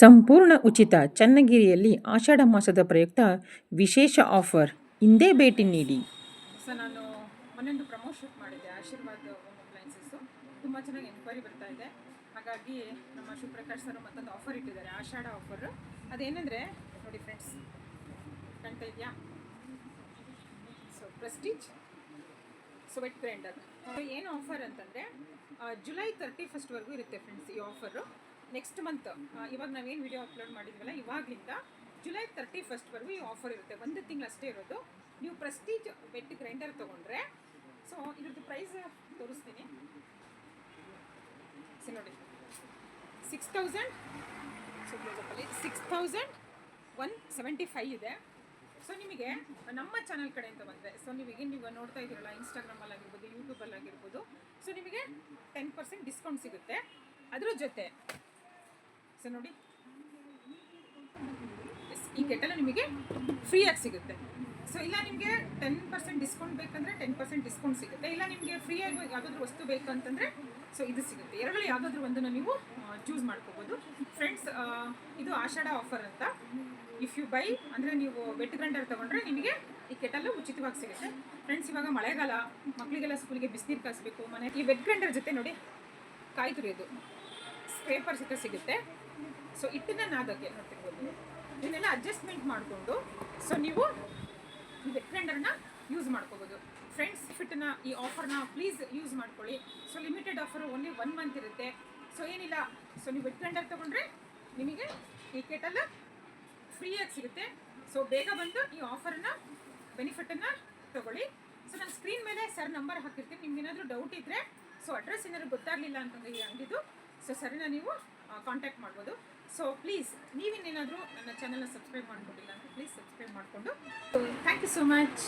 ಸಂಪೂರ್ಣ ಉಚಿತ ಚನ್ನಗಿರಿಯಲ್ಲಿ ಆಷಾಢ ಮಾಸದ ಪ್ರಯುಕ್ತ ವಿಶೇಷ ಆಫರ್. ಹಿಂದೆ ಭೇಟಿ ನೀಡಿ. ಸರ್, ನಾನು ಮೊನ್ನೆಂದು ಪ್ರಮೋ ಶೂಟ್ ಮಾಡಿದ್ದೆ ಆಶೀರ್ವಾದ್ ಹೋಮ್ ಅಪ್ಲೈನ್ಸಸ್ಸು. ತುಂಬ ಚೆನ್ನಾಗಿ ಎನ್ಕ್ವೈರಿ ಬರ್ತಾ ಇದೆ. ಹಾಗಾಗಿ ನಮ್ಮ ಶಿವಪ್ರಕಾಶ್ ಸರ್ ಮತ್ತೊಂದು ಆಫರ್ ಇಟ್ಟಿದ್ದಾರೆ, ಆಷಾಢ ಆಫರ್. ಅದೇನೆಂದರೆ ನೋಡಿ ಫ್ರೆಂಡ್ಸ್, ಕಾಣ್ತಾ ಇದೆಯಾ? So Prestige vet grinder. ಏನು ಆಫರ್ ಅಂತಂದರೆ ಜುಲೈ 31st ಇರುತ್ತೆ ಫ್ರೆಂಡ್ಸ್ ಈ ಆಫರು. ನೆಕ್ಸ್ಟ್ ಮಂತ್ ಇವಾಗ ನಾವೇನು ವಿಡಿಯೋ ಅಪ್ಲೋಡ್ ಮಾಡಿದ್ವಲ್ಲ, ಇವಾಗಲಿಂದ ಜುಲೈ 31st ಈ ಆಫರ್ ಇರುತ್ತೆ. ಒಂದು ತಿಂಗಳಷ್ಟೇ ಇರೋದು. ನೀವು ಪ್ರೆಸ್ಟೀಜ್ ವೆಟ್ ಗ್ರೈಂಡರ್ ತೊಗೊಂಡ್ರೆ, ಸೊ ಇದ್ರದ್ದು ಪ್ರೈಸ್ ತೋರಿಸ್ತೀನಿ. ಸೊ ನೋಡಿ, 6175 ಇದೆ. ಸೊ ನಿಮಗೆ ನಮ್ಮ ಚಾನಲ್ ಕಡೆಯಿಂದ ಬಂದರೆ, ಸೊ ನೀವು ನೋಡ್ತಾ ಇದ್ದೀರಲ್ಲ, ಇನ್ಸ್ಟಾಗ್ರಾಮಲ್ಲಿ ಆಗಿರ್ಬೋದು, ಯೂಟ್ಯೂಬಲ್ಲಿ ಆಗಿರ್ಬೋದು, ಸೊ ನಿಮಗೆ 10% ಡಿಸ್ಕೌಂಟ್ ಸಿಗುತ್ತೆ. ಅದ್ರ ಜೊತೆ ಸೊ ನೋಡಿ, ಈ ಕೆಟಲ್ ನಿಮಗೆ ಫ್ರೀಯಾಗಿ ಸಿಗುತ್ತೆ. ಸೊ ಇಲ್ಲ ನಿಮಗೆ 10% ಡಿಸ್ಕೌಂಟ್ ಬೇಕಂದರೆ 10% ಡಿಸ್ಕೌಂಟ್ ಸಿಗುತ್ತೆ. ಇಲ್ಲ ನಿಮಗೆ ಫ್ರೀಯಾಗಿ ಯಾವುದಾದ್ರೂ ವಸ್ತು ಬೇಕಂತಂದರೆ ಸೊ ಇದು ಸಿಗುತ್ತೆ. ಎರಡರಲ್ಲಿ ಯಾವುದಾದ್ರೂ ಒಂದನ್ನು ನೀವು ಚೂಸ್ ಮಾಡ್ಕೋಬೋದು ಫ್ರೆಂಡ್ಸ್. ಇದು ಆಷಾಢ ಆಫರ್ ಅಂತ. ಇಫ್ ಯು ಬೈ ಅಂದರೆ ನೀವು ವೆಟ್ ಗ್ರೈಂಡರ್ ತೊಗೊಂಡ್ರೆ ನಿಮಗೆ ಈ ಕೆಟಲ್ಲು ಉಚಿತವಾಗಿ ಸಿಗುತ್ತೆ ಫ್ರೆಂಡ್ಸ್. ಇವಾಗ ಮಳೆಗಾಲ, ಮಕ್ಕಳಿಗೆಲ್ಲ ಸ್ಕೂಲಿಗೆ ಬಿಸಿನೀರು ಕಾಯಿಸ್ಬೇಕು ಮನೆ. ಈ ವೆಟ್ ಗ್ರೈಂಡರ್ ಜೊತೆ ನೋಡಿ, ಕಾಯಿ ತುರಿಯೋದು ಸ್ಕ್ರೇಪರ್ ಜೊತೆ ಸಿಗುತ್ತೆ. ಸೊ ಹಿಟ್ಟನ್ನ ನಾದಕ್ಕೆ ನೋಡ್ತಿರ್ಬೋದು, ಇದನ್ನೆಲ್ಲ ಅಡ್ಜಸ್ಟ್ಮೆಂಟ್ ಮಾಡಿಕೊಂಡು ಸೊ ನೀವು ಈ ವೆಟ್ ಗ್ರೈಂಡರ್ನ ಯೂಸ್ ಮಾಡ್ಕೋಬೋದು ಫ್ರೆಂಡ್ಸ್. ಫಿಟ್ಟನ್ನ ಈ ಆಫರ್ನ ಪ್ಲೀಸ್ ಯೂಸ್ ಮಾಡ್ಕೊಳ್ಳಿ. So limited offer, only 1 month ಇರುತ್ತೆ. ಸೊ ಏನಿಲ್ಲ, ಸೊ ನೀವು ವೆಟ್ ಗ್ರೈಂಡರ್ ತೊಗೊಂಡ್ರೆ ನಿಮಗೆ ಈ ಕೆಟಲ್ ಫ್ರೀಯಾಗಿ ಸಿಗುತ್ತೆ. ಸೊ ಬೇಗ ಬಂದು ಈ ಆಫರ್ನ ಬೆನಿಫಿಟನ್ನು ತೊಗೊಳ್ಳಿ. ಸೊ ನಾನು ಸ್ಕ್ರೀನ್ ಮೇಲೆ ಸರ್ ನಂಬರ್ ಹಾಕಿರ್ತೀನಿ. ನಿಮ್ಗೆ ಏನಾದರೂ ಡೌಟ್ ಇದ್ದರೆ, ಸೊ ಅಡ್ರೆಸ್ ಏನಾದರೂ ಗೊತ್ತಾಗಲಿಲ್ಲ ಅಂತಂದರೆ ಈ ಅಂಗಡಿದು, ಸೊ ಸರಿನ ನೀವು ಕಾಂಟ್ಯಾಕ್ಟ್ ಮಾಡ್ಬೋದು. ಸೊ ಪ್ಲೀಸ್ ನೀವಿನ್ನೇನಾದರೂ ನನ್ನ ಚಾನಲ್ನ ಸಬ್ಸ್ಕ್ರೈಬ್ ಮಾಡ್ಕೊಂಡಿಲ್ಲ ಅಂತ ಪ್ಲೀಸ್ ಸಬ್ಸ್ಕ್ರೈಬ್ ಮಾಡಿಕೊಂಡು. Thank you so much.